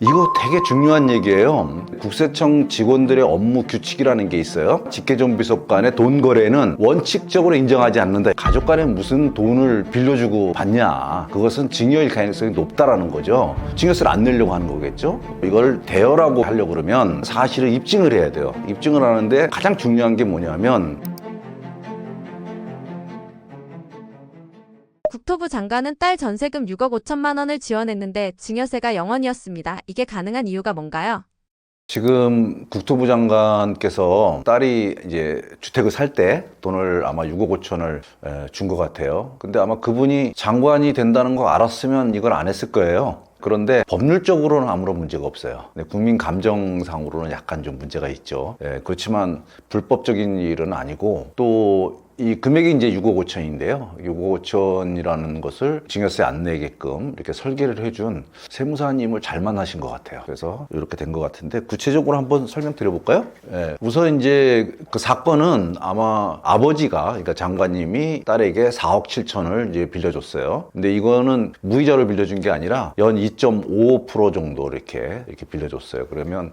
이거 되게 중요한 얘기예요. 국세청 직원들의 업무 규칙이라는 게 있어요. 직계존비속 간의 돈 거래는 원칙적으로 인정하지 않는다. 가족 간에 무슨 돈을 빌려주고 받냐. 그것은 징여일 가능성이 높다라는 거죠. 징여세를 안 내려고 하는 거겠죠. 이걸 대여라고 하려고 그러면 사실은 입증을 해야 돼요. 입증을 하는데 가장 중요한 게 뭐냐면 국토부 장관은 딸 전세금 6억 5천만 원을 지원했는데 증여세가 0원이었습니다. 이게 가능한 이유가 뭔가요? 지금 국토부 장관께서 딸이 이제 주택을 살 때 돈을 아마 6억 5천을 준 것 같아요. 근데 아마 그분이 장관이 된다는 거 알았으면 이걸 안 했을 거예요. 그런데 법률적으로는 아무런 문제가 없어요. 국민 감정상으로는 약간 좀 문제가 있죠. 그렇지만 불법적인 일은 아니고 또 이 금액이 이제 6억 5천인데요. 6억 5천이라는 것을 증여세 안 내게끔 이렇게 설계를 해준 세무사님을 잘 만나신 것 같아요. 그래서 이렇게 된 것 같은데 구체적으로 한번 설명드려볼까요? 우선 이제 그 사건은 아마 아버지가, 그러니까 장관님이 딸에게 4억 7천을 이제 빌려줬어요. 근데 이거는 무이자로 빌려준 게 아니라 연 2.55% 정도 이렇게 빌려줬어요. 그러면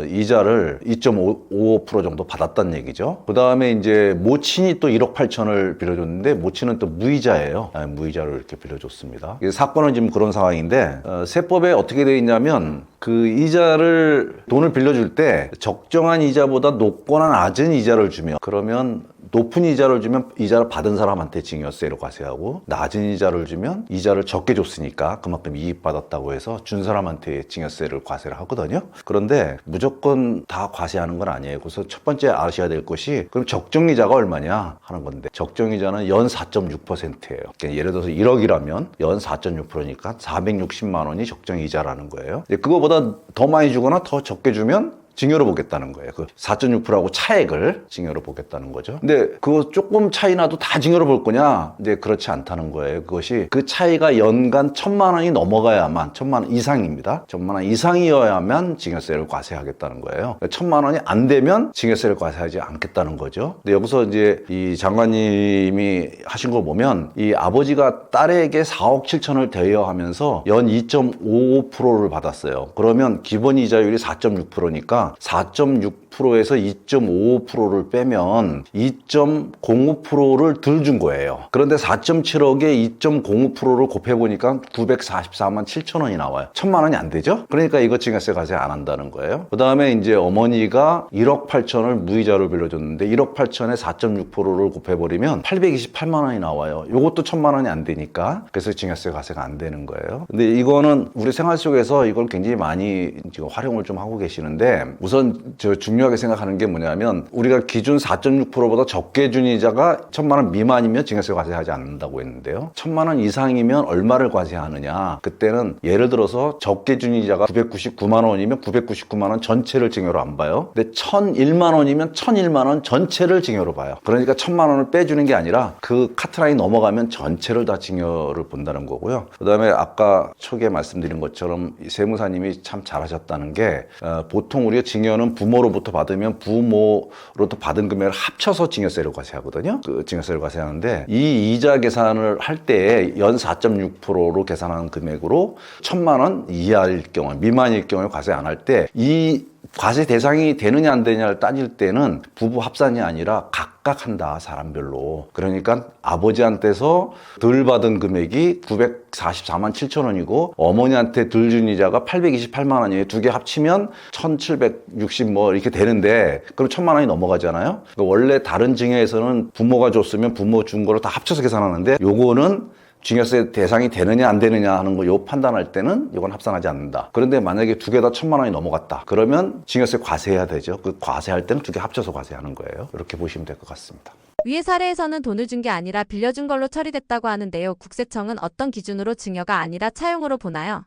이자를 2.55% 정도 받았다는 얘기죠. 그 다음에 이제 모친이 또 1억 8천을 빌려줬는데 모친은 또 무이자예요. 무이자로 이렇게 빌려줬습니다. 사건은 지금 그런 상황인데 세법에 어떻게 되어 있냐면 그 이자를 돈을 빌려줄 때 적정한 이자보다 높거나 낮은 이자를 주면 그러면 높은 이자를 주면 이자를 받은 사람한테 증여세를 과세하고 낮은 이자를 주면 이자를 적게 줬으니까 그만큼 이익 받았다고 해서 준 사람한테 증여세를 과세를 하거든요. 그런데 무조건 다 과세하는 건 아니에요. 그래서 첫 번째 아셔야 될 것이 그럼 적정이자가 얼마냐 하는 건데 적정이자는 연 4.6%예요. 그러니까 예를 들어서 1억이라면 연 4.6%니까 460만 원이 적정이자라는 거예요. 그거보다 더 많이 주거나 더 적게 주면 증여로 보겠다는 거예요. 그 4.6%하고 차액을 증여로 보겠다는 거죠. 근데 그거 조금 차이 나도 다 증여로 볼 거냐? 근데 그렇지 않다는 거예요. 그것이 그 차이가 연간 1,000만 원이 넘어가야만 1,000만 원 이상입니다. 1,000만 원 이상이어야만 증여세를 과세하겠다는 거예요. 1,000만 원이 안 되면 증여세를 과세하지 않겠다는 거죠. 근데 여기서 이제 이 장관님이 하신 걸 보면 이 아버지가 딸에게 4억 7천을 대여하면서 연 2.55%를 받았어요. 그러면 기본 이자율이 4.6%니까 4.6%에서 2.55%를 빼면 2.05%를 덜 준 거예요. 그런데 4.7억에 2.05%를 곱해보니까 944만 7천 원이 나와요. 1,000만 원이 안 되죠? 그러니까 이거 증여세 과세 안 한다는 거예요. 그 다음에 이제 어머니가 1억 8천을 무이자로 빌려줬는데 1억 8천에 4.6%를 곱해버리면 828만 원이 나와요. 이것도 1,000만 원이 안 되니까 그래서 증여세 과세가 안 되는 거예요. 근데 이거는 우리 생활 속에서 이걸 굉장히 많이 지금 활용을 좀 하고 계시는데 우선 저 중요하게 생각하는 게 뭐냐면 우리가 기준 4.6%보다 적게 준 이자가 1,000만 원 미만이면 증여세 과세하지 않는다고 했는데요. 1,000만 원 이상이면 얼마를 과세하느냐? 그때는 예를 들어서 적게 준 이자가 999만 원이면 999만 원 전체를 증여로 안 봐요. 근데 1,001만 원이면 1,001만 원 전체를 증여로 봐요. 그러니까 1,000만 원을 빼주는 게 아니라 그 카트라인 넘어가면 전체를 다 증여를 본다는 거고요. 그 다음에 아까 초기에 말씀드린 것처럼 세무사님이 참 잘하셨다는 게 보통 우리가 증여는 부모로부터 받으면 부모로부터 받은 금액을 합쳐서 증여세를 과세하거든요. 그 증여세를 과세하는데 이 이자 계산을 할 때 연 4.6%로 계산하는 금액으로 1,000만 원 이하일 경우, 미만일 경우에 과세 안 할 때 이 과세 대상이 되느냐 안 되느냐를 따질 때는 부부 합산이 아니라 각각 한다, 사람별로. 그러니까 아버지한테서 덜 받은 금액이 944만 7천 원이고 어머니한테 덜 준 이자가 828만 원이에요. 두 개 합치면 1,760 뭐 이렇게 되는데 그럼 1,000만 원이 넘어가잖아요. 그러니까 원래 다른 증여에서는 부모가 줬으면 부모 준 거를 다 합쳐서 계산하는데 요거는 증여세 대상이 되느냐 안 되느냐 하는 거 요 판단할 때는 이건 합산하지 않는다. 그런데 만약에 두 개 다 1,000만 원이 넘어갔다. 그러면 증여세 과세해야 되죠. 그 과세할 때는 두 개 합쳐서 과세하는 거예요. 이렇게 보시면 될 것 같습니다. 위의 사례에서는 돈을 준 게 아니라 빌려준 걸로 처리됐다고 하는데요. 국세청은 어떤 기준으로 증여가 아니라 차용으로 보나요?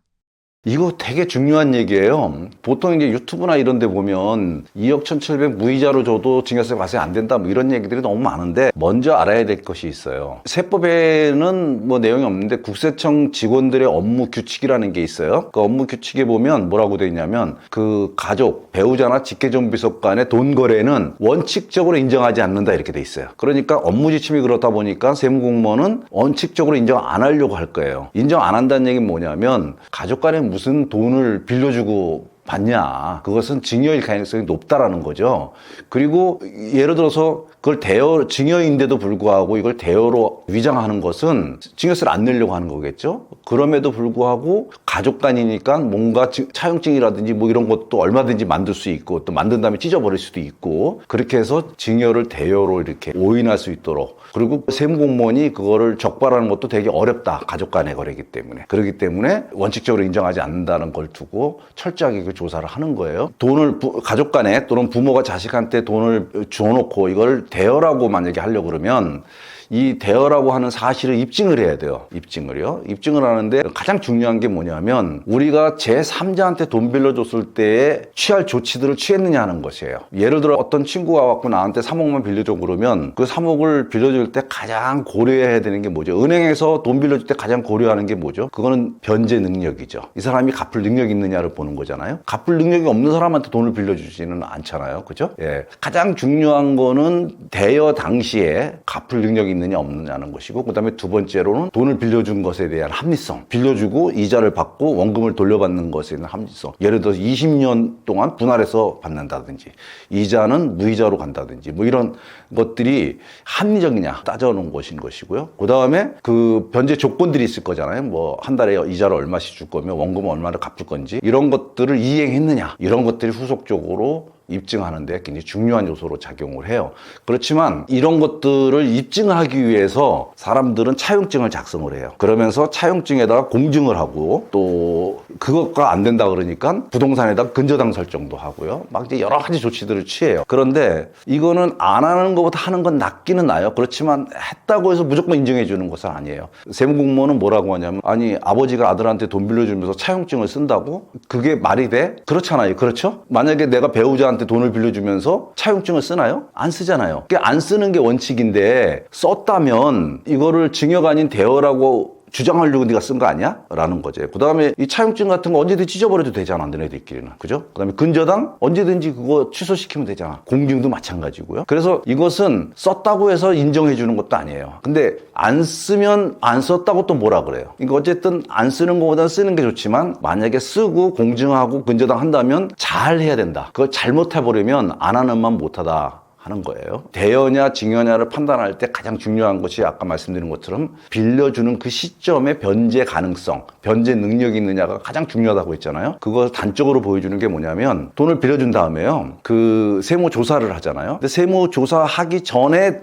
이거 되게 중요한 얘기예요. 보통 이제 유튜브나 이런 데 보면 2억 1,700 무이자로 줘도 증여세 과세 안 된다 뭐 이런 얘기들이 너무 많은데 먼저 알아야 될 것이 있어요. 세법에는 뭐 내용이 없는데 국세청 직원들의 업무 규칙이라는 게 있어요. 그 업무 규칙에 보면 뭐라고 돼 있냐면 그 가족, 배우자나 직계존비속 간의 돈 거래는 원칙적으로 인정하지 않는다 이렇게 돼 있어요. 그러니까 업무 지침이 그렇다 보니까 세무공무원은 원칙적으로 인정 안 하려고 할 거예요. 인정 안 한다는 얘기는 뭐냐면 가족 간의 무슨 돈을 빌려주고 받냐. 그것은 증여일 가능성이 높다라는 거죠. 그리고 예를 들어서 그걸 증여인데도 불구하고 이걸 대여로 위장하는 것은 증여세를 안 내려고 하는 거겠죠. 그럼에도 불구하고 가족 단위니까 뭔가 차용증이라든지 뭐 이런 것도 얼마든지 만들 수 있고 또 만든 다음에 찢어버릴 수도 있고 그렇게 해서 증여를 대여로 이렇게 오인할 수 있도록 그리고 세무공무원이 그거를 적발하는 것도 되게 어렵다. 가족 간의 거래이기 때문에. 그렇기 때문에 원칙적으로 인정하지 않는다는 걸 두고 철저하게 그 조사를 하는 거예요. 돈을 가족 간에 또는 부모가 자식한테 돈을 주어놓고 이걸 대여라고 만약에 하려고 그러면 이 대여라고 하는 사실을 입증을 해야 돼요. 입증을요. 입증을 하는데 가장 중요한 게 뭐냐면 우리가 제3자한테 돈 빌려줬을 때에 취할 조치들을 취했느냐 하는 것이에요. 예를 들어 어떤 친구가 왔고 나한테 3억만 빌려줘 그러면 그 3억을 빌려줄 때 가장 고려해야 되는 게 뭐죠? 은행에서 돈 빌려줄 때 가장 고려하는 게 뭐죠? 그거는 변제 능력이죠. 이 사람이 갚을 능력이 있느냐를 보는 거잖아요. 갚을 능력이 없는 사람한테 돈을 빌려주지는 않잖아요. 그죠? 예. 가장 중요한 거는 대여 당시에 갚을 능력이 있느냐 없느냐는 것이고 그다음에 두 번째로는 돈을 빌려준 것에 대한 합리성 빌려주고 이자를 받고 원금을 돌려받는 것에 대한 합리성 예를 들어서 20년 동안 분할해서 받는다든지 이자는 무이자로 간다든지 뭐 이런 것들이 합리적이냐 따져놓은 것이고요 그다음에 그 변제 조건들이 있을 거잖아요 뭐 한 달에 이자를 얼마씩 줄 거며 원금은 얼마나 갚을 건지 이런 것들을 이행했느냐 이런 것들이 후속적으로 입증하는 데 굉장히 중요한 요소로 작용을 해요. 그렇지만 이런 것들을 입증하기 위해서 사람들은 차용증을 작성을 해요. 그러면서 차용증에다가 공증을 하고 또 그것과 안 된다 그러니까 부동산에다가 근저당 설정도 하고요. 막 이제 여러 가지 조치들을 취해요. 그런데 이거는 안 하는 것보다 하는 건 낫기는 나요. 그렇지만 했다고 해서 무조건 인정해 주는 것은 아니에요. 세무공무원은 뭐라고 하냐면 아니 아버지가 아들한테 돈 빌려주면서 차용증을 쓴다고? 그게 말이 돼? 그렇잖아요. 그렇죠? 만약에 내가 배우자한테 돈을 빌려주면서 차용증을 쓰나요? 안 쓰잖아요. 안 쓰는 게 원칙인데 썼다면 이거를 증여가 아닌 대여라고 주장하려고 네가 쓴 거 아니야? 라는 거죠. 그 다음에 이 차용증 같은 거 언제든지 찢어버려도 되잖아. 너네들끼리는. 그죠? 그 다음에 근저당 언제든지 그거 취소시키면 되잖아. 공증도 마찬가지고요. 그래서 이것은 썼다고 해서 인정해 주는 것도 아니에요. 근데 안 쓰면 안 썼다고 또 뭐라 그래요. 그러니까 어쨌든 안 쓰는 것보다는 쓰는 게 좋지만 만약에 쓰고 공증하고 근저당 한다면 잘 해야 된다. 그걸 잘못해버리면 안 하는 만 못하다. 하는 거예요. 대여냐 증여냐를 판단할 때 가장 중요한 것이 아까 말씀드린 것처럼 빌려주는 그 시점의 변제 가능성, 변제 능력이 있느냐가 가장 중요하다고 했잖아요. 그걸 단적으로 보여주는 게 뭐냐면 돈을 빌려준 다음에요. 그 세무조사를 하잖아요. 근데 세무조사하기 전에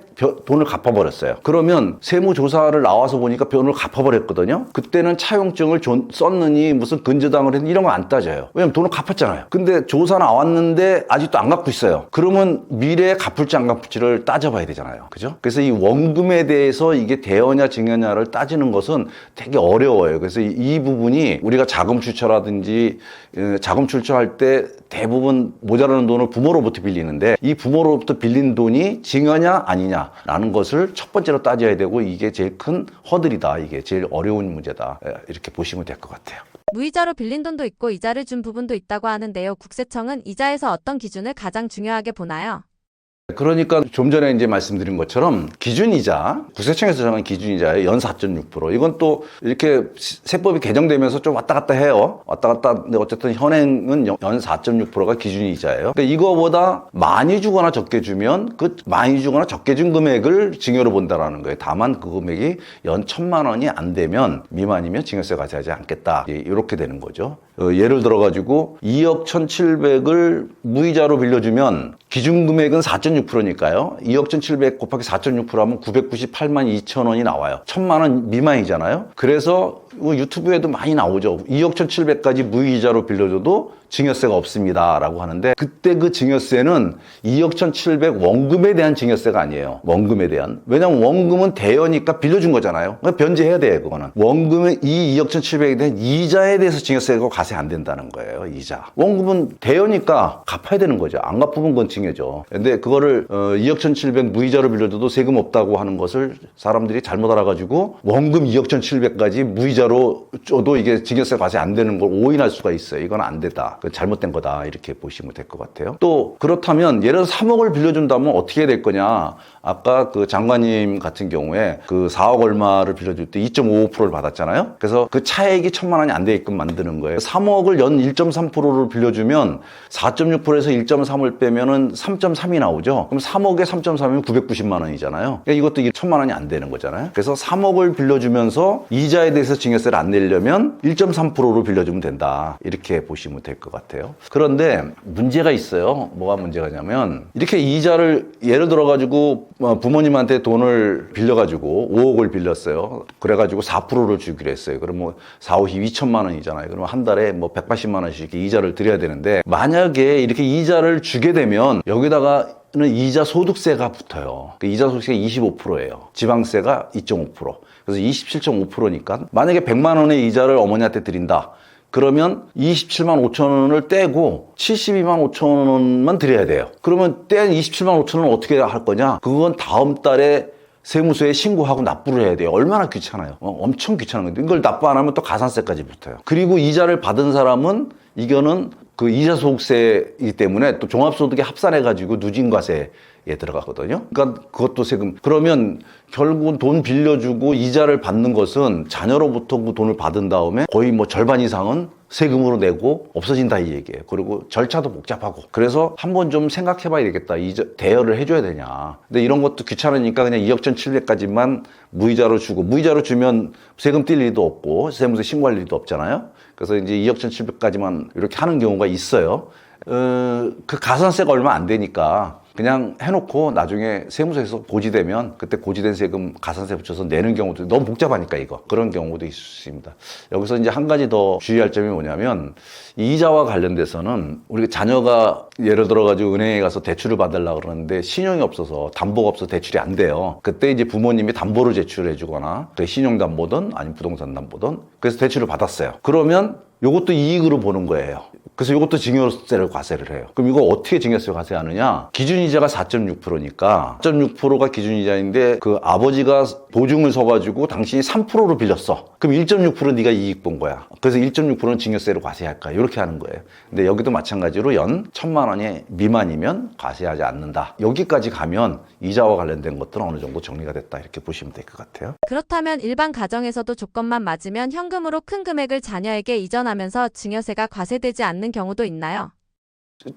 돈을 갚아버렸어요. 그러면 세무조사를 나와서 보니까 돈을 갚아버렸거든요. 그때는 차용증을 썼느니 무슨 근저당을 했느니 이런 거 안 따져요. 왜냐면 돈을 갚았잖아요. 근데 조사 나왔는데 아직도 안 갚고 있어요. 그러면 미래에 갚을지 안 갚을지를 따져봐야 되잖아요. 그죠? 그래서 이 원금에 대해서 이게 대여냐 증여냐를 따지는 것은 되게 어려워요. 그래서 이 부분이 우리가 자금 출처라든지 자금 출처할 때 대부분 모자라는 돈을 부모로부터 빌리는데 이 부모로부터 빌린 돈이 증여냐 아니냐라는 것을 첫 번째로 따져야 되고 이게 제일 큰 허들이다. 이게 제일 어려운 문제다. 이렇게 보시면 될 것 같아요. 무이자로 빌린 돈도 있고 이자를 준 부분도 있다고 하는데요. 국세청은 이자에서 어떤 기준을 가장 중요하게 보나요? 그러니까 좀 전에 이제 말씀드린 것처럼 기준이자, 국세청에서 정한 기준이자의 연 4.6%. 이건 또 이렇게 세법이 개정되면서 좀 왔다 갔다 해요. 왔다 갔다. 근데 어쨌든 현행은 연 4.6%가 기준이자예요. 그러니까 이거보다 많이 주거나 적게 주면 그 많이 주거나 적게 준 금액을 증여로 본다라는 거예요. 다만 그 금액이 연 1,000만 원이 안 되면 미만이면 증여세 과세하지 않겠다. 이렇게 되는 거죠. 예를 들어가지고 2억 1,700을 무이자로 빌려주면 기준금액은 4.6%니까요. 2억 1,700 곱하기 4.6% 하면 998만 2천 원이 나와요. 1,000만 원 미만이잖아요. 그래서 유튜브에도 많이 나오죠. 2억 1,700까지 무이자로 빌려줘도 증여세가 없습니다 라고 하는데 그때 그 증여세는 2억 1,700 원금에 대한 증여세가 아니에요. 원금에 대한. 왜냐면 원금은 대여니까 빌려준 거잖아요. 그러니까 변제해야 돼요. 그거는. 원금의 이 2억 1,700에 대한 이자에 대해서 증여세가 과세 안 된다는 거예요. 이자. 원금은 대여니까 갚아야 되는 거죠. 안 갚으면 그건 증여죠. 근데 그거를 2억 1,700 무이자로 빌려줘도 세금 없다고 하는 것을 사람들이 잘못 알아가지고 원금 2억 1,700까지 무이자로 줘도 이게 증여세 과세 안 되는 걸 오인할 수가 있어요. 이건 안 되다. 잘못된 거다 이렇게 보시면 될 것 같아요. 또 그렇다면 예를 들어서 3억을 빌려준다면 어떻게 될 거냐. 아까 그 장관님 같은 경우에 그 4억 얼마를 빌려줄 때 2.55%를 받았잖아요. 그래서 그 차액이 1,000만 원이 안 되게끔 만드는 거예요. 3억을 연 1.3%를 빌려주면 4.6%에서 1.3을 빼면은 3.3이 나오죠. 그럼 3억에 3.3이면 990만 원이잖아요. 그러니까 이것도 1천만 원이 안 되는 거잖아요. 그래서 3억을 빌려주면서 이자에 대해서 증여세를 안 내려면 1.3%로 빌려주면 된다. 이렇게 보시면 될 것 같아요. 그런데 문제가 있어요. 뭐가 문제가냐면 이렇게 이자를 예를 들어가지고 부모님한테 돈을 빌려가지고 5억을 빌렸어요. 그래가지고 4%를 주기로 했어요. 그럼 뭐 4, 5, 2천만 원이잖아요. 그러면 한 달에 뭐 180만 원씩 이렇게 이자를 드려야 되는데 만약에 이렇게 이자를 주게 되면 여기다가 는 이자 소득세가 붙어요. 그 이자 소득세가 25%예요. 지방세가 2.5%. 그래서 27.5%니까 만약에 100만 원의 이자를 어머니한테 드린다. 그러면 27만 5천 원을 떼고 72만 5천 원만 드려야 돼요. 그러면 뗀 27만 5천 원은 어떻게 할 거냐? 그건 다음 달에 세무서에 신고하고 납부를 해야 돼요. 얼마나 귀찮아요. 엄청 귀찮은 건데 이걸 납부 안 하면 또 가산세까지 붙어요. 그리고 이자를 받은 사람은 이거는 그 이자 소득세이기 때문에 또 종합소득에 합산해가지고 누진과세에 들어가거든요. 그러니까 그것도 세금. 그러면 결국은 돈 빌려주고 이자를 받는 것은 자녀로부터 그 돈을 받은 다음에 거의 뭐 절반 이상은 세금으로 내고 없어진다 이 얘기예요. 그리고 절차도 복잡하고. 그래서 한번 좀 생각해 봐야 되겠다. 이자 대여를 해줘야 되냐. 근데 이런 것도 귀찮으니까 그냥 2억 1,700까지만 무이자로 주고, 무이자로 주면 세금 뛸 일도 없고 세무서에 신고할 일도 없잖아요. 그래서 이제 2억 1,700까지만 이렇게 하는 경우가 있어요. 그 가산세가 얼마 안 되니까 그냥 해놓고 나중에 세무서에서 고지되면 그때 고지된 세금 가산세 붙여서 내는 경우도 너무 복잡하니까 이거 그런 경우도 있습니다. 여기서 이제 한 가지 더 주의할 점이 뭐냐면 이자와 관련돼서는 우리가 자녀가 예를 들어가지고 은행에 가서 대출을 받으려고 그러는데 신용이 없어서 담보가 없어서 대출이 안 돼요. 그때 이제 부모님이 담보를 제출해 주거나 신용담보든 아니면 부동산 담보든 그래서 대출을 받았어요. 그러면 요것도 이익으로 보는 거예요. 그래서 이것도 증여세를 과세를 해요. 그럼 이거 어떻게 증여세 과세하느냐? 기준이자가 4.6%니까 4.6%가 기준이자인데 그 아버지가 보증을 서가지고 당신이 3%로 빌렸어. 그럼 1.6% 네가 이익 본 거야. 그래서 1.6%는 증여세로 과세할까? 이렇게 하는 거예요. 근데 여기도 마찬가지로 연 1,000만 원이 미만이면 과세하지 않는다. 여기까지 가면 이자와 관련된 것들은 어느 정도 정리가 됐다. 이렇게 보시면 될 것 같아요. 그렇다면 일반 가정에서도 조건만 맞으면 현금으로 큰 금액을 자녀에게 이전하면서 증여세가 과세되지 않는 경우도 있나요?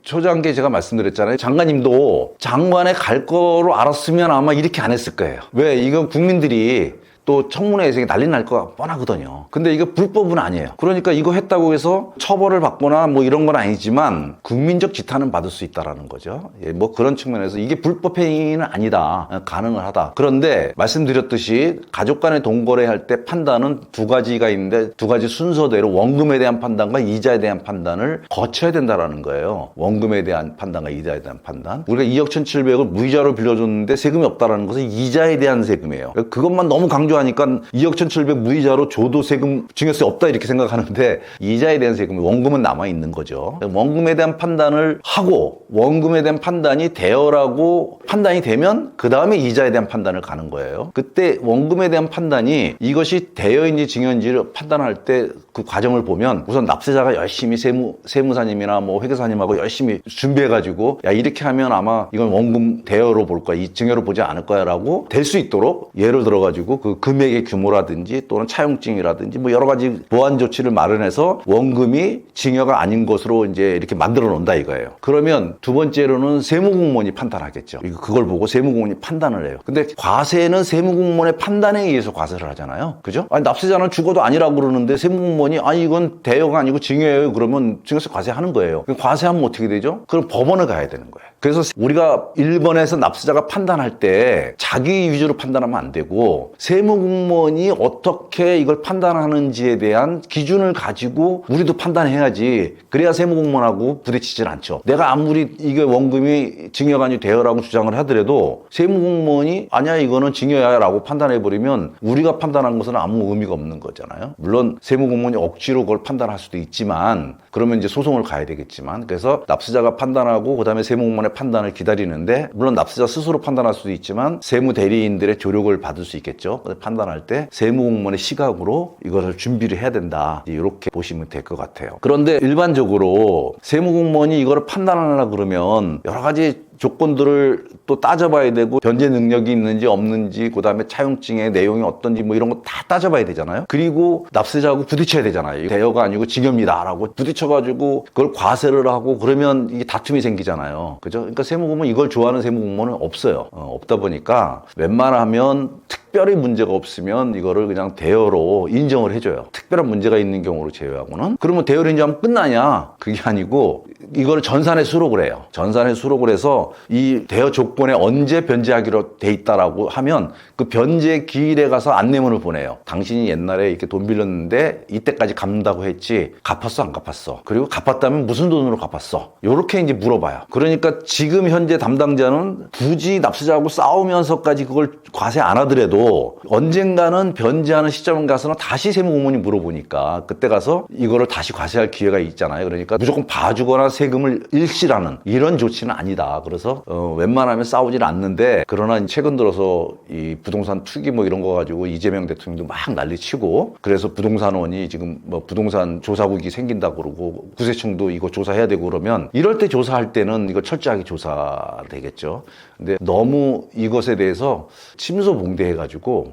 초장기에 제가 말씀드렸잖아요. 장관님도 장관에 갈 거로 알았으면 아마 이렇게 안 했을 거예요. 왜? 이건 국민들이 또 청문회에서 난리 날 거 뻔하거든요. 근데 이거 불법은 아니에요. 그러니까 이거 했다고 해서 처벌을 받거나 뭐 이런 건 아니지만 국민적 지탄은 받을 수 있다라는 거죠. 예, 뭐 그런 측면에서 이게 불법 행위는 아니다. 가능을 하다. 그런데 말씀드렸듯이 가족 간의 돈거래할 때 판단은 두 가지가 있는데 두 가지 순서대로 원금에 대한 판단과 이자에 대한 판단을 거쳐야 된다라는 거예요. 원금에 대한 판단과 이자에 대한 판단. 우리가 2억 1,700을 무이자로 빌려줬는데 세금이 없다라는 것은 이자에 대한 세금이에요. 그것만 너무 강조하니까 2억 1,700 무이자로 줘도 세금 증여세 없다 이렇게 생각하는데 이자에 대한 세금이 원금은 남아 있는 거죠. 원금에 대한 판단을 하고 원금에 대한 판단이 대여라고 판단이 되면 그 다음에 이자에 대한 판단을 가는 거예요. 그때 원금에 대한 판단이 이것이 대여인지 증여인지를 판단할 때 그 과정을 보면 우선 납세자가 열심히 세무사님이나 뭐 회계사님하고 열심히 준비해가지고 야 이렇게 하면 아마 이건 원금 대여로 볼 거야, 이 증여로 보지 않을 거야라고 될 수 있도록 예를 들어가지고 그 금액의 규모라든지 또는 차용증이라든지 뭐 여러 가지 보완 조치를 마련해서 원금이 증여가 아닌 것으로 이제 이렇게 만들어 놓는다 이거예요. 그러면 두 번째로는 세무공무원이 판단하겠죠. 그걸 보고 세무공무원이 판단을 해요. 근데 과세는 세무공무원의 판단에 의해서 과세를 하잖아요. 그죠? 아니 납세자는 죽어도 아니라고 그러는데 세무공무원이 아니 이건 대여가 아니고 증여예요. 그러면 증여세 과세하는 거예요. 과세하면 어떻게 되죠? 그럼 법원을 가야 되는 거예요. 그래서 우리가 1번에서 납세자가 판단할 때 자기 위주로 판단하면 안 되고 세무공무원이 어떻게 이걸 판단하는지에 대한 기준을 가지고 우리도 판단해야지. 그래야 세무공무원하고 부딪히질 않죠. 내가 아무리 이게 원금이 증여가 아니고 대여라고 주장을 하더라도 세무공무원이 아니야 이거는 증여야 라고 판단해버리면 우리가 판단한 것은 아무 의미가 없는 거잖아요. 물론 세무공무원이 억지로 그걸 판단할 수도 있지만 그러면 이제 소송을 가야 되겠지만 그래서 납세자가 판단하고 그다음에 세무공무원의 판단을 기다리는데 물론 납세자 스스로 판단할 수도 있지만 세무대리인들의 조력을 받을 수 있겠죠. 판단할 때 세무공무원의 시각으로 이것을 준비를 해야 된다. 이렇게 보시면 될 것 같아요. 그런데 일반적으로 세무공무원이 이거를 판단하려고 그러면 여러 가지 조건들을 또 따져봐야 되고 변제 능력이 있는지 없는지 그다음에 차용증의 내용이 어떤지 뭐 이런 거 다 따져봐야 되잖아요. 그리고 납세자하고 부딪혀야 되잖아요. 대여가 아니고 징여입니다라고 부딪혀가지고 그걸 과세를 하고 그러면 이게 다툼이 생기잖아요. 그죠? 그러니까 세무공무원 이걸 좋아하는 세무공무원은 없어요. 없다 보니까 웬만하면 특별히 문제가 없으면 이거를 그냥 대여로 인정을 해줘요. 특별한 문제가 있는 경우로 제외하고는. 그러면 대여를 인정하면 끝나냐? 그게 아니고 이걸 전산에 수록을 해요. 전산에 수록을 해서 이 대여 조건에 언제 변제하기로 돼 있다라고 하면 그 변제 기일에 가서 안내문을 보내요. 당신이 옛날에 이렇게 돈 빌렸는데 이때까지 갚는다고 했지 갚았어 안 갚았어? 그리고 갚았다면 무슨 돈으로 갚았어? 요렇게 이제 물어봐요. 그러니까 지금 현재 담당자는 굳이 납세자하고 싸우면서까지 그걸 과세 안 하더라도 언젠가는 변제하는 시점에 가서는 다시 세무공무원이 물어보니까 그때 가서 이거를 다시 과세할 기회가 있잖아요. 그러니까 무조건 봐주거나 세금을 일시라는 이런 조치는 아니다. 그래서 웬만하면 싸우질 않는데 그러나 최근 들어서 이 부동산 투기 뭐 이런 거 가지고 이재명 대통령도 막 난리치고 그래서 부동산원이 지금 뭐 부동산 조사국이 생긴다고 그러고 구세청도 이거 조사해야 되고 그러면 이럴 때 조사할 때는 이거 철저하게 조사되겠죠. 근데 너무 이것에 대해서 침소봉대해가지고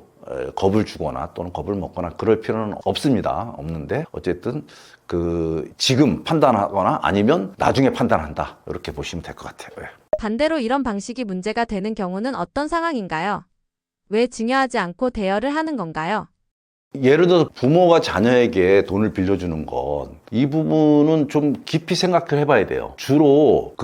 겁을 주거나 또는 겁을 먹거나 그럴 필요는 없습니다. 없는데 어쨌든 지금 판단하거나 아니면 나중에 판단한다. 이렇게 보시면 될 것 같아요. 반대로 이런 방식이 문제가 되는 경우는 어떤 상황인가요? 왜 증여하지 않고 대여를 하는 건가요? 예를 들어서 부모가 자녀에게 돈을 빌려주는 것, 이 부분은 좀 깊이 생각을 해봐야 돼요. 주로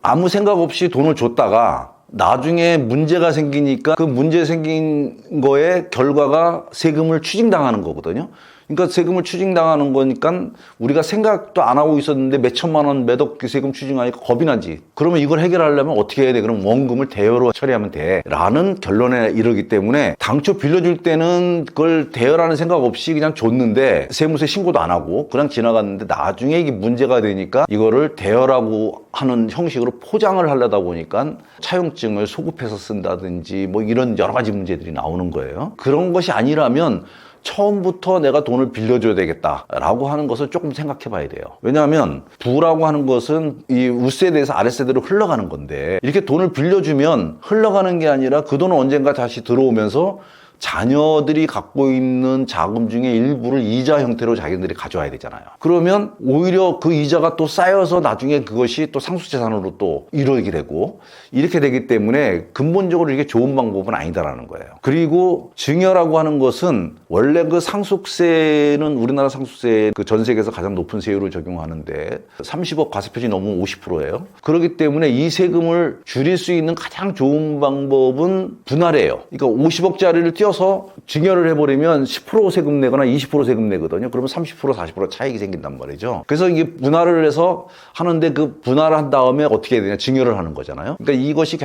아무 생각 없이 돈을 줬다가 나중에 문제가 생기니까 그 문제 생긴 거의 결과가 세금을 추징당하는 거거든요. 그러니까 세금을 추징당하는 거니까 우리가 생각도 안 하고 있었는데 몇 천만 원, 몇 억 세금 추징하니까 겁이 나지. 그러면 이걸 해결하려면 어떻게 해야 돼? 그럼 원금을 대여로 처리하면 돼. 라는 결론에 이르기 때문에 당초 빌려줄 때는 그걸 대여라는 생각 없이 그냥 줬는데 세무서에 신고도 안 하고 그냥 지나갔는데 나중에 이게 문제가 되니까 이거를 대여라고 하는 형식으로 포장을 하려다 보니까 차용증을 소급해서 쓴다든지 뭐 이런 여러 가지 문제들이 나오는 거예요. 그런 것이 아니라면 처음부터 내가 돈을 빌려줘야 되겠다라고 하는 것을 조금 생각해 봐야 돼요. 왜냐하면 부라고 하는 것은 이 윗세대에서 아랫세대로 흘러가는 건데 이렇게 돈을 빌려주면 흘러가는 게 아니라 그 돈은 언젠가 다시 들어오면서 자녀들이 갖고 있는 자금 중에 일부를 이자 형태로 자기들이 가져와야 되잖아요. 그러면 오히려 그 이자가 또 쌓여서 나중에 그것이 또 상속재산으로 또 이루어지게 되고 이렇게 되기 때문에 근본적으로 이게 좋은 방법은 아니다라는 거예요. 그리고 증여라고 하는 것은 원래 그 상속세는 우리나라 상속세 전 세계에서 가장 높은 세율을 적용하는데 30억 과세표시 넘으면 50%예요. 그렇기 때문에 이 세금을 줄일 수 있는 가장 좋은 방법은 분할이에요. 그러니까 50억짜리를 띄어서 증여를 해버리면 10% 세금 내거나 20% 세금 내거든요. 그러면 30% 40% 차익이 생긴단 말이죠. 그래서 이게 분할을 해서 하는데 그 분할을 한 다음에 어떻게 해야 되냐? 증여를 하는 거잖아요. 그러니까 이것이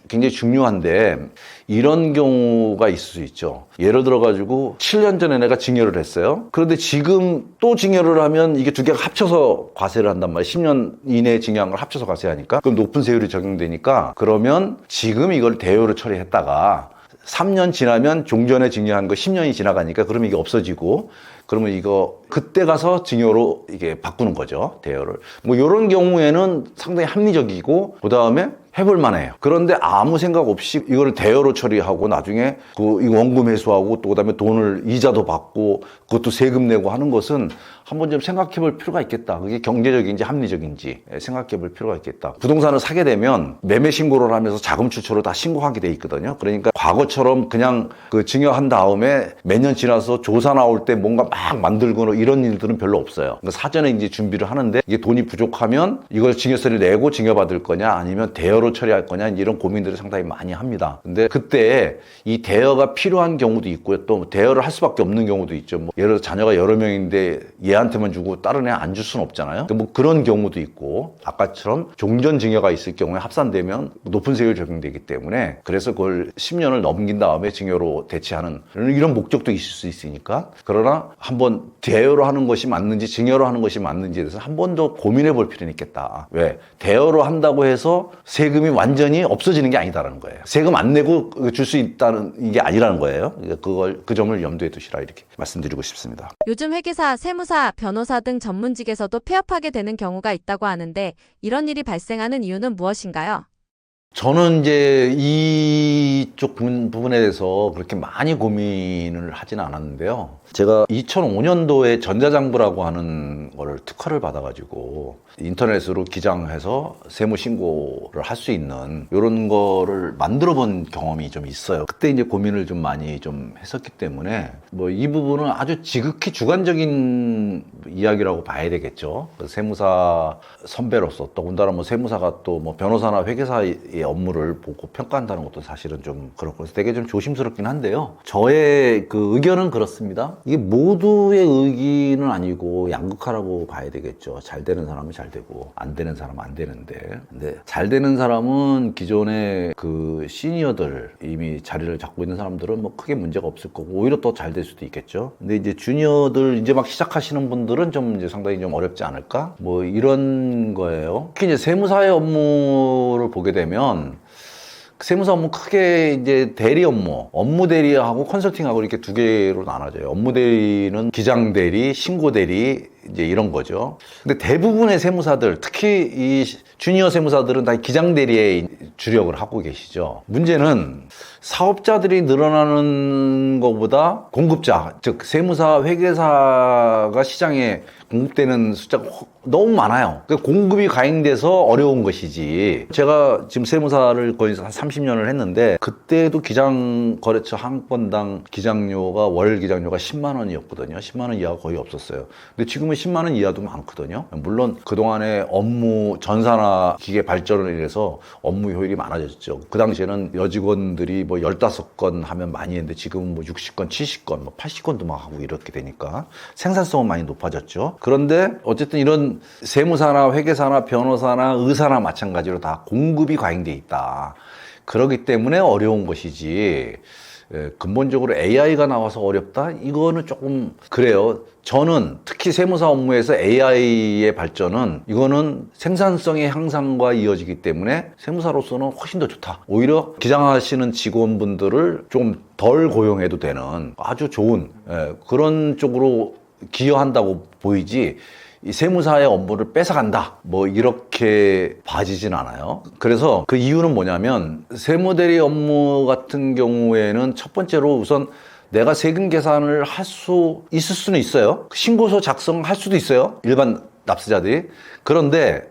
굉장히 중요한데 이런 경우가 있을 수 있죠. 예를 들어가지고 7년 전에 내가 증여를 했어요. 그런데 지금 또 증여를 하면 이게 두 개가 합쳐서 과세를 한단 말이에요. 10년 이내에 증여한 걸 합쳐서 과세하니까 그럼 높은 세율이 적용되니까 그러면 지금 이걸 대여로 처리했다가 3년 지나면 종전에 증여한 거 10년이 지나가니까 그러면 이게 없어지고 그러면 이거 그때 가서 증여로 이게 바꾸는 거죠. 대여를. 뭐 이런 경우에는 상당히 합리적이고 그다음에 해볼 만해요. 그런데 아무 생각 없이 이거를 대여로 처리하고 나중에 이 원금 회수하고 또 그다음에 돈을 이자도 받고 그것도 세금 내고 하는 것은 한번 좀 생각해 볼 필요가 있겠다. 그게 경제적인지 합리적인지 생각해 볼 필요가 있겠다. 부동산을 사게 되면 매매 신고를 하면서 자금 출처를 다 신고하게 돼 있거든요. 그러니까 과거처럼 그냥 증여한 다음에 몇 년 지나서 조사 나올 때 뭔가 막 만들거나 이런 일들은 별로 없어요. 그러니까 사전에 이제 준비를 하는데 이게 돈이 부족하면 이걸 증여세를 내고 증여받을 거냐 아니면 대여로 처리할 거냐 이런 고민들을 상당히 많이 합니다. 근데 그때 이 대여가 필요한 경우도 있고요. 또 대여를 할 수밖에 없는 경우도 있죠. 뭐 예를 들어 자녀가 여러 명인데 얘한테만 주고 다른 애 안 줄 수는 없잖아요. 뭐 그런 경우도 있고 아까처럼 종전 증여가 있을 경우에 합산되면 높은 세율 적용되기 때문에 그래서 그걸 10년을 넘긴 다음에 증여로 대체하는 이런 목적도 있을 수 있으니까 그러나 한번 대여로 하는 것이 맞는지 증여로 하는 것이 맞는지에 대해서 한 번 더 고민해 볼 필요는 있겠다. 왜? 대여로 한다고 해서 세금이 완전히 없어지는 게 아니다라는 거예요. 세금 안 내고 줄 수 있다는 게 아니라는 거예요. 그 점을 염두에 두시라 이렇게 말씀드리고 싶습니다. 요즘 회계사, 세무사, 변호사 등 전문직에서도 폐업하게 되는 경우가 있다고 하는데 많은데 이런 일이 발생하는 이유는 무엇인가요? 저는 이제 이쪽 부분에 대해서 그렇게 많이 고민을 하진 않았는데요. 제가 2005년도에 전자장부라고 하는 거를 특허를 받아가지고 인터넷으로 기장해서 세무 신고를 할 수 있는 이런 거를 만들어 본 경험이 좀 있어요. 그때 이제 고민을 좀 많이 좀 했었기 때문에 뭐 이 부분은 아주 지극히 주관적인 이야기라고 봐야 되겠죠. 그 세무사 선배로서 더군다나 뭐 세무사가 또 뭐 변호사나 회계사의 업무를 보고 평가한다는 것도 사실은 좀 그렇고 되게 좀 조심스럽긴 한데요. 저의 그 의견은 그렇습니다. 이게 모두의 의기는 아니고 양극화라고 봐야 되겠죠. 잘 되는 사람은 잘 되고 안 되는 사람은 안 되는데, 근데 잘 되는 사람은 기존의 그 시니어들 이미 자리를 잡고 있는 사람들은 뭐 크게 문제가 없을 거고 오히려 더 잘 될 수도 있겠죠. 근데 이제 주니어들 이제 막 시작하시는 분들은 좀 이제 상당히 좀 어렵지 않을까? 뭐 이런 거예요. 특히 이제 세무사의 업무를 보게 되면 세무사 업무 크게 이제 대리 업무 대리하고 컨설팅하고 이렇게 두 개로 나눠져요. 업무 대리는 기장 대리, 신고 대리 이제 이런 거죠. 근데 대부분의 세무사들, 특히 이 주니어 세무사들은 다 기장 대리에 주력을 하고 계시죠. 문제는 사업자들이 늘어나는 것보다 공급자, 즉 세무사, 회계사가 시장에 공급되는 숫자가 너무 많아요. 그러니까 공급이 과잉돼서 어려운 것이지. 제가 지금 세무사를 거의 한 30년을 했는데 그때도 기장거래처 한 건당 기장료가 월 기장료가 10만 원이었거든요. 10만 원 이하가 거의 없었어요. 근데 지금은 10만 원 이하도 많거든요. 물론 그동안에 업무 전산화 기계 발전을 인해서 업무 효율이 많아졌죠. 그 당시에는 여직원들이 뭐 15건 하면 많이 했는데 지금은 뭐 60건, 70건, 뭐 80건도 막 하고 이렇게 되니까 생산성은 많이 높아졌죠. 그런데 어쨌든 이런 세무사나 회계사나 변호사나 의사나 마찬가지로 다 공급이 과잉돼 있다. 그렇기 때문에 어려운 것이지 근본적으로 AI가 나와서 어렵다? 이거는 조금 그래요. 저는 특히 세무사 업무에서 AI의 발전은 이거는 생산성의 향상과 이어지기 때문에 세무사로서는 훨씬 더 좋다. 오히려 기장하시는 직원분들을 좀 덜 고용해도 되는 아주 좋은 그런 쪽으로 기여한다고 보이지 이 세무사의 업무를 뺏어간다 뭐 이렇게 봐지진 않아요. 그래서 그 이유는 뭐냐면 세무대리 업무 같은 경우에는 첫 번째로 우선 내가 세금 계산을 할 수 있을 수는 있어요. 신고서 작성할 수도 있어요, 일반 납세자들이. 그런데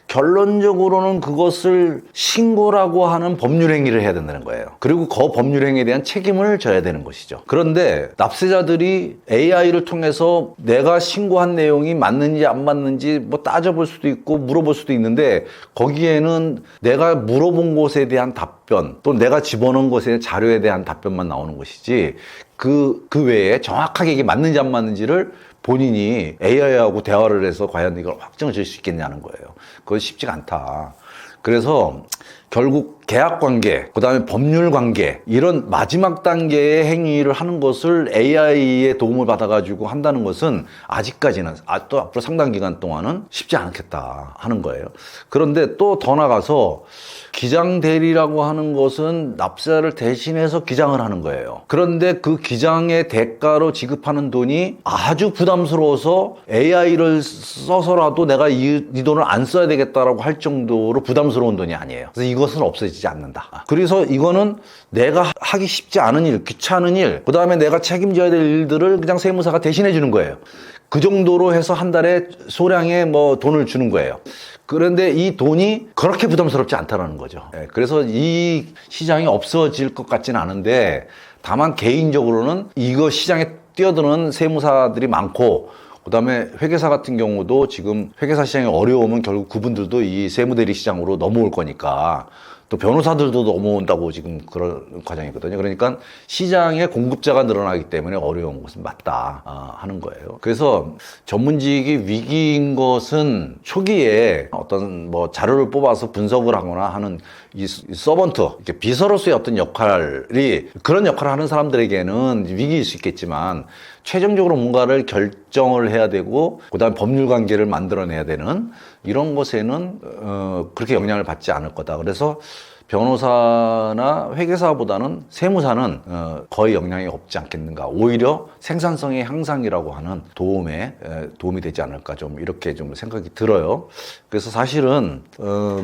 결론적으로는 그것을 신고라고 하는 법률 행위를 해야 된다는 거예요. 그리고 그 법률 행위에 대한 책임을 져야 되는 것이죠. 그런데 납세자들이 AI를 통해서 내가 신고한 내용이 맞는지 안 맞는지 뭐 따져볼 수도 있고 물어볼 수도 있는데 거기에는 내가 물어본 것에 대한 답변 또 내가 집어넣은 것에 자료에 대한 답변만 나오는 것이지 그 외에 정확하게 이게 맞는지 안 맞는지를 본인이 AI하고 대화를 해서 과연 이걸 확정을 지을 수 있겠냐는 거예요. 그건 쉽지가 않다. 그래서 결국 계약관계, 그 다음에 법률관계 이런 마지막 단계의 행위를 하는 것을 AI의 도움을 받아가지고 한다는 것은 아직까지는 또 앞으로 상당 기간 동안은 쉽지 않겠다 하는 거예요. 그런데 또 더 나가서 기장 대리라고 하는 것은 납세자를 대신해서 기장을 하는 거예요. 그런데 그 기장의 대가로 지급하는 돈이 아주 부담스러워서 AI를 써서라도 내가 이 돈을 안 써야 되겠다라고 할 정도로 부담스러운 돈이 아니에요. 그래서 이것은 없어지지 않는다. 그래서 이거는 내가 하기 쉽지 않은 일, 귀찮은 일, 그 다음에 내가 책임져야 될 일들을 그냥 세무사가 대신해 주는 거예요. 그 정도로 해서 한 달에 소량의 뭐 돈을 주는 거예요. 그런데 이 돈이 그렇게 부담스럽지 않다는 거죠. 그래서 이 시장이 없어질 것 같지는 않은데 다만 개인적으로는 이거 시장에 뛰어드는 세무사들이 많고 그다음에 회계사 같은 경우도 지금 회계사 시장이 어려우면 결국 그분들도 이 세무대리 시장으로 넘어올 거니까 또 변호사들도 넘어온다고 지금 그런 과정이거든요. 그러니까 시장에 공급자가 늘어나기 때문에 어려운 것은 맞다 하는 거예요. 그래서 전문직이 위기인 것은 초기에 어떤 뭐 자료를 뽑아서 분석을 하거나 하는 이 서번트, 이렇게 비서로서의 어떤 역할이 그런 역할을 하는 사람들에게는 위기일 수 있겠지만 최종적으로 뭔가를 결정을 해야 되고 그다음에 법률 관계를 만들어내야 되는 이런 것에는 그렇게 영향을 받지 않을 거다. 그래서 변호사나 회계사보다는 세무사는 거의 영향이 없지 않겠는가. 오히려 생산성의 향상이라고 하는 도움이 되지 않을까, 좀 이렇게 좀 생각이 들어요. 그래서 사실은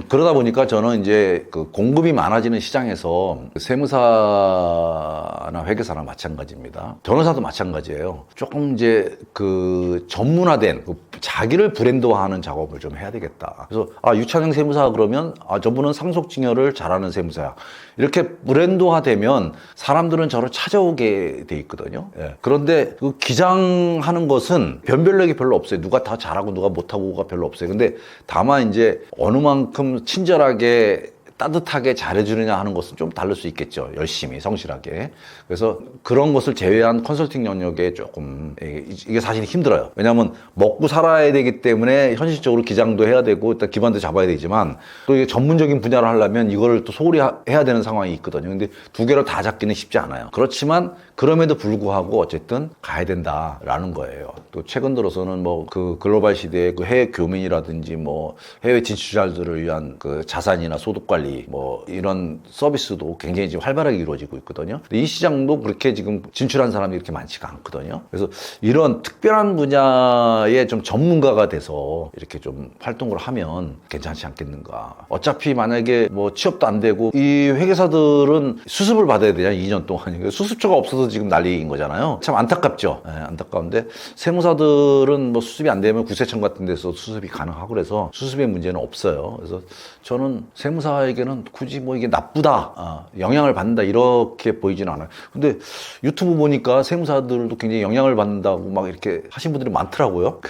그러다 보니까 저는 이제 그 공급이 많아지는 시장에서 세무사나 회계사나 마찬가지입니다. 변호사도 마찬가지예요. 조금 이제 그 전문화된 자기를 브랜드화하는 작업을 좀 해야 되겠다. 그래서 유찬영 세무사 그러면 저분은 상속증여를 잘하는 세무사야. 이렇게 브랜드화되면 사람들은 저를 찾아오게 돼 있거든요. 예. 그런데 그 기장하는 것은 변별력이 별로 없어요. 누가 다 잘하고 누가 못하고가 별로 없어요. 근데 다만 이제 어느 만큼 친절하게 따뜻하게 잘해주느냐 하는 것은 좀 다를 수 있겠죠. 열심히, 성실하게. 그래서 그런 것을 제외한 컨설팅 영역에 조금, 이게 사실 힘들어요. 왜냐하면 먹고 살아야 되기 때문에 현실적으로 기장도 해야 되고, 일단 기반도 잡아야 되지만, 또 이게 전문적인 분야를 하려면 이거를 또 소홀히 해야 되는 상황이 있거든요. 근데 두 개를 다 잡기는 쉽지 않아요. 그렇지만, 그럼에도 불구하고 어쨌든 가야 된다라는 거예요. 또 최근 들어서는 뭐 그 글로벌 시대의 그 해외 교민이라든지 뭐 해외 진출자들을 위한 그 자산이나 소득 관리 뭐 이런 서비스도 굉장히 지금 활발하게 이루어지고 있거든요. 근데 이 시장도 그렇게 지금 진출한 사람이 이렇게 많지가 않거든요. 그래서 이런 특별한 분야에 좀 전문가가 돼서 이렇게 좀 활동을 하면 괜찮지 않겠는가. 어차피 만약에 뭐 취업도 안 되고 이 회계사들은 수습을 받아야 되냐 2년 동안. 수습처가 없어서 지금 난리인 거잖아요. 참 안타깝죠. 네, 안타까운데 세무사들은 뭐 수습이 안 되면 구세청 같은 데서 수습이 가능하고 그래서 수습의 문제는 없어요. 그래서 저는 세무사에게는 굳이 뭐 이게 나쁘다, 영향을 받는다 이렇게 보이지는 않아요. 근데 유튜브 보니까 세무사들도 굉장히 영향을 받는다고 막 이렇게 하신 분들이 많더라고요.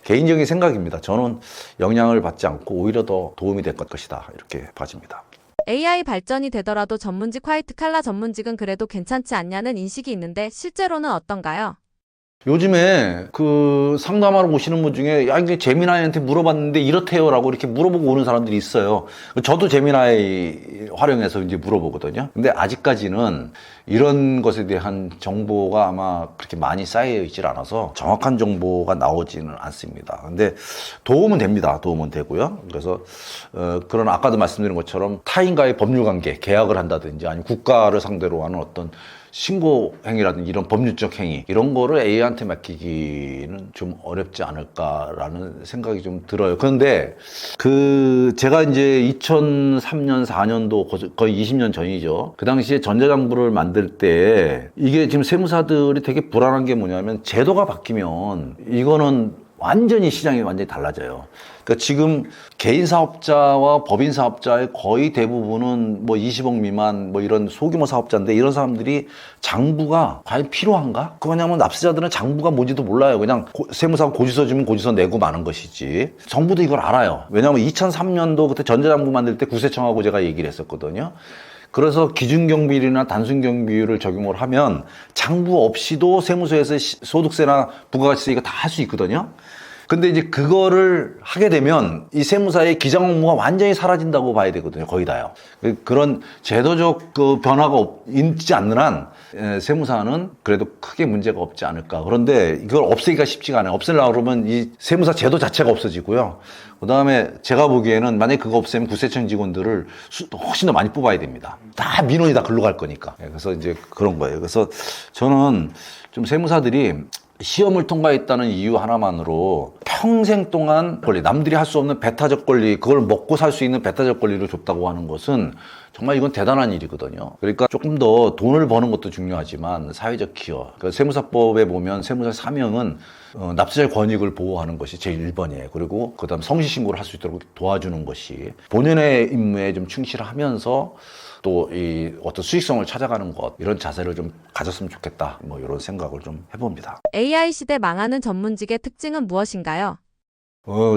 개인적인 생각입니다. 저는 영향을 받지 않고 오히려 더 도움이 될 것이다 이렇게 봐집니다. AI 발전이 되더라도 전문직 화이트 칼라 전문직은 그래도 괜찮지 않냐는 인식이 있는데 실제로는 어떤가요? 요즘에 그 상담하러 오시는 분 중에 이게 제미나이한테 물어봤는데 이렇대요라고 이렇게 물어보고 오는 사람들이 있어요. 저도 제미나이 활용해서 이제 물어보거든요. 근데 아직까지는 이런 것에 대한 정보가 아마 그렇게 많이 쌓여 있질 않아서 정확한 정보가 나오지는 않습니다. 근데 도움은 됩니다. 도움은 되고요. 그래서 그런 아까도 말씀드린 것처럼 타인과의 법률 관계, 계약을 한다든지 아니면 국가를 상대로 하는 어떤 신고 행위라든지 이런 법률적 행위 이런 거를 AI한테 맡기기는 좀 어렵지 않을까라는 생각이 좀 들어요. 그런데 제가 이제 2003년 4년도 거의 20년 전이죠. 그 당시에 전자장부를 만들 때 이게 지금 세무사들이 되게 불안한 게 뭐냐면 제도가 바뀌면 이거는 완전히 시장이 완전히 달라져요. 그러니까 지금 개인 사업자와 법인 사업자의 거의 대부분은 뭐 20억 미만 뭐 이런 소규모 사업자인데 이런 사람들이 장부가 과연 필요한가? 그거냐면 납세자들은 장부가 뭔지도 몰라요. 그냥 세무사가 고지서 주면 고지서 내고 마는 것이지. 정부도 이걸 알아요. 왜냐하면 2003년도 그때 전자장부 만들 때 구세청하고 제가 얘기를 했었거든요. 그래서 기준경비율이나 단순경비율을 적용을 하면 장부 없이도 세무서에서 소득세나 부가가치세 이거 다 할 수 있거든요. 근데 이제 그거를 하게 되면 이 세무사의 기장 업무가 완전히 사라진다고 봐야 되거든요. 거의 다요. 그런 제도적 그 변화가 있지 않는 한 세무사는 그래도 크게 문제가 없지 않을까. 그런데 이걸 없애기가 쉽지가 않아요. 없애려고 그러면 이 세무사 제도 자체가 없어지고요. 그 다음에 제가 보기에는 만약에 그거 없애면 구세청 직원들을 훨씬 더 많이 뽑아야 됩니다. 다 민원이 다 글로 갈 거니까. 그래서 이제 그런 거예요. 그래서 저는 좀 세무사들이 시험을 통과했다는 이유 하나만으로 평생 동안 권리, 남들이 할 수 없는 배타적 권리, 그걸 먹고 살 수 있는 배타적 권리를 줬다고 하는 것은 정말 이건 대단한 일이거든요. 그러니까 조금 더 돈을 버는 것도 중요하지만 사회적 기여. 그러니까 세무사법에 보면 세무사 사명은 납세자의 권익을 보호하는 것이 제일 1번이에요. 그리고 그다음 성실신고를 할 수 있도록 도와주는 것이 본연의 임무에 좀 충실하면서 또 이 어떤 수익성을 찾아가는 것 이런 자세를 좀 가졌으면 좋겠다. 뭐 이런 생각을 좀 해봅니다. AI 시대 망하는 전문직의 특징은 무엇인가요?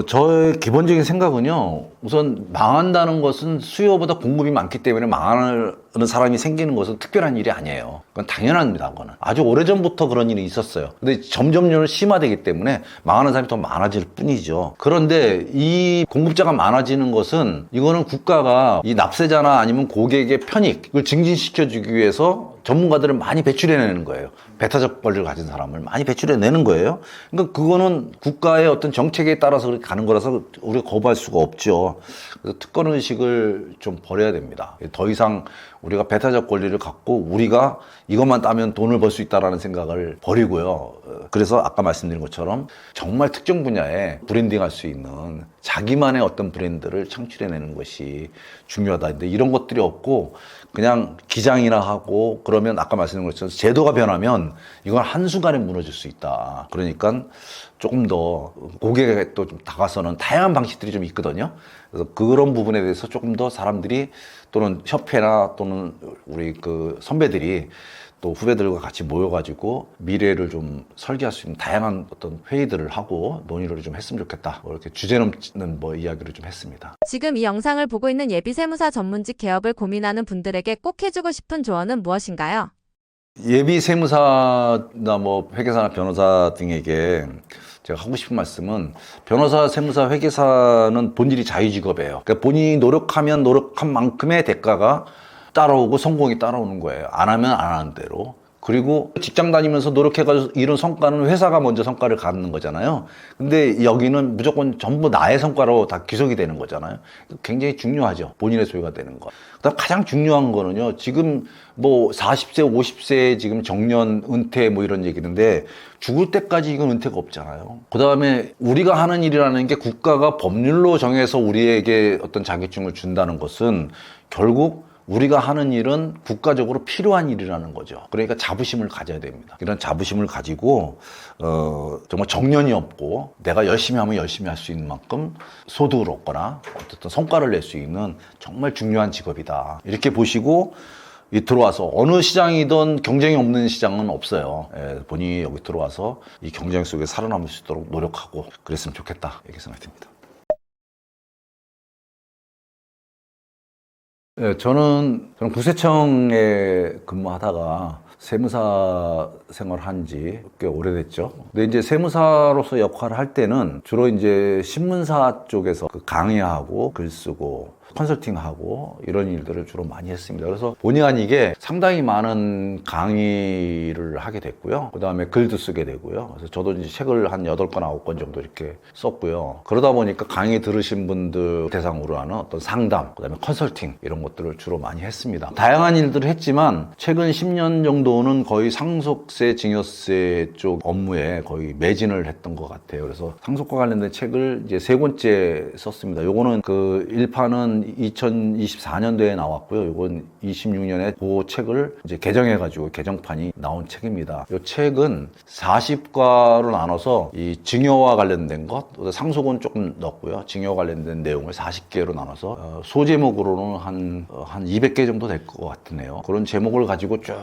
저의 기본적인 생각은요, 우선 망한다는 것은 수요보다 공급이 많기 때문에 망하는 사람이 생기는 것은 특별한 일이 아니에요. 그건 당연합니다, 그거는. 아주 오래전부터 그런 일이 있었어요. 근데 점점 심화되기 때문에 망하는 사람이 더 많아질 뿐이죠. 그런데 이 공급자가 많아지는 것은 이거는 국가가 이 납세자나 아니면 고객의 편익을 증진시켜주기 위해서 전문가들을 많이 배출해내는 거예요. 배타적 권리를 가진 사람을 많이 배출해내는 거예요. 그러니까 그거는 국가의 어떤 정책에 따라서 그렇게 가는 거라서 우리가 거부할 수가 없죠. 그래서 특권 의식을 좀 버려야 됩니다. 더 이상 우리가 배타적 권리를 갖고 우리가 이것만 따면 돈을 벌 수 있다는 생각을 버리고요. 그래서 아까 말씀드린 것처럼 정말 특정 분야에 브랜딩할 수 있는 자기만의 어떤 브랜드를 창출해내는 것이 중요하다. 근데 이런 것들이 없고 그냥 기장이나 하고 그러면 아까 말씀드린 것처럼 제도가 변하면 이건 한순간에 무너질 수 있다. 그러니까 조금 더 고객에게 또 좀 다가서는 다양한 방식들이 좀 있거든요. 그래서 그런 부분에 대해서 조금 더 사람들이 또는 협회나 또는 우리 그 선배들이 또 후배들과 같이 모여가지고 미래를 좀 설계할 수 있는 다양한 어떤 회의들을 하고 논의를 좀 했으면 좋겠다. 뭐 이렇게 주제 넘는 뭐 이야기를 좀 했습니다. 지금 이 영상을 보고 있는 예비 세무사 전문직 개업을 고민하는 분들에게 꼭 해주고 싶은 조언은 무엇인가요? 예비 세무사나 뭐 회계사나 변호사 등에게 제가 하고 싶은 말씀은 변호사, 세무사, 회계사는 본질이 자유직업이에요. 그러니까 본인이 노력하면 노력한 만큼의 대가가 따라오고 성공이 따라오는 거예요. 안 하면 안 하는 대로. 그리고 직장 다니면서 노력해가지고 이룬 성과는 회사가 먼저 성과를 갖는 거잖아요. 근데 여기는 무조건 전부 나의 성과로 다 귀속이 되는 거잖아요. 굉장히 중요하죠. 본인의 소유가 되는 거. 그다음 가장 중요한 거는요. 지금 뭐 40세, 50세 지금 정년, 은퇴 뭐 이런 얘기인데 죽을 때까지 이건 은퇴가 없잖아요. 그다음에 우리가 하는 일이라는 게 국가가 법률로 정해서 우리에게 어떤 자격증을 준다는 것은 결국 우리가 하는 일은 국가적으로 필요한 일이라는 거죠. 그러니까 자부심을 가져야 됩니다. 이런 자부심을 가지고 정말 정년이 없고 내가 열심히 하면 열심히 할 수 있는 만큼 소득을 얻거나 어쨌든 성과를 낼 수 있는 정말 중요한 직업이다. 이렇게 보시고 들어와서 어느 시장이든 경쟁이 없는 시장은 없어요. 본인이 여기 들어와서 이 경쟁 속에 살아남을 수 있도록 노력하고 그랬으면 좋겠다. 이렇게 생각됩니다. 네, 저는 구세청에 근무하다가 세무사 생활을 한 지 꽤 오래됐죠. 근데 이제 세무사로서 역할을 할 때는 주로 이제 신문사 쪽에서 그 강의하고 글 쓰고 컨설팅하고 이런 일들을 주로 많이 했습니다. 그래서 본의 아니게 상당히 많은 강의를 하게 됐고요. 그 다음에 글도 쓰게 되고요. 그래서 저도 이제 책을 한 8권, 9권 정도 이렇게 썼고요. 그러다 보니까 강의 들으신 분들 대상으로 하는 어떤 상담, 그 다음에 컨설팅 이런 것들을 주로 많이 했습니다. 다양한 일들을 했지만 최근 10년 정도는 거의 상속세, 증여세 쪽 업무에 거의 매진을 했던 것 같아요. 그래서 상속과 관련된 책을 이제 3권째 썼습니다. 요거는 그 1판은 2024년도에 나왔고요. 이건 26년에 그 책을 이제 개정해가지고 개정판이 나온 책입니다. 이 책은 40과로 나눠서 이 증여와 관련된 것, 상속은 조금 넣었고요. 증여 관련된 내용을 40개로 나눠서 소제목으로는 한 200개 정도 될 것 같으네요. 그런 제목을 가지고 쭉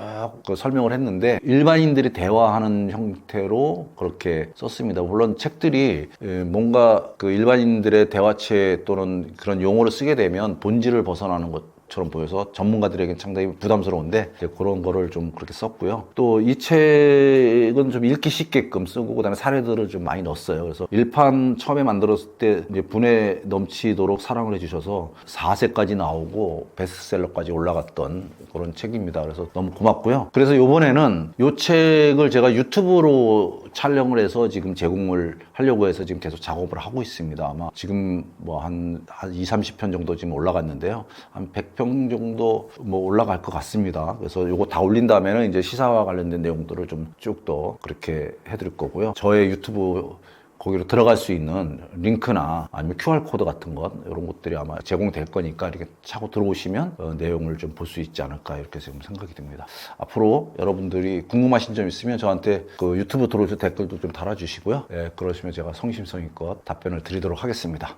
설명을 했는데 일반인들이 대화하는 형태로 그렇게 썼습니다. 물론 책들이 뭔가 그 일반인들의 대화체 또는 그런 용어를 쓰게 되면 본질을 벗어나는 것처럼 보여서 전문가들에게는 상당히 부담스러운데 그런 거를 좀 그렇게 썼고요. 또 이 책은 좀 읽기 쉽게끔 쓰고 그다음에 사례들을 좀 많이 넣었어요. 그래서 1판 처음에 만들었을 때 이제 분에 넘치도록 사랑을 해주셔서 4세까지 나오고 베스트셀러까지 올라갔던 그런 책입니다. 그래서 너무 고맙고요. 그래서 이번에는 이 책을 제가 유튜브로 촬영을 해서 지금 제공을 하려고 해서 지금 계속 작업을 하고 있습니다. 아마 지금 뭐 한 2, 30편 정도 지금 올라갔는데요. 한 100편 정도 뭐 올라갈 것 같습니다. 그래서 이거 다 올린 다음에는 이제 시사와 관련된 내용들을 좀 쭉 더 그렇게 해드릴 거고요. 저의 유튜브 거기로 들어갈 수 있는 링크나 아니면 QR코드 같은 것 이런 것들이 아마 제공될 거니까 이렇게 차고 들어오시면 내용을 좀 볼 수 있지 않을까 이렇게 지금 생각이 듭니다. 앞으로 여러분들이 궁금하신 점 있으면 저한테 그 유튜브 들어오실 댓글도 좀 달아주시고요. 그러시면 제가 성심성의껏 답변을 드리도록 하겠습니다.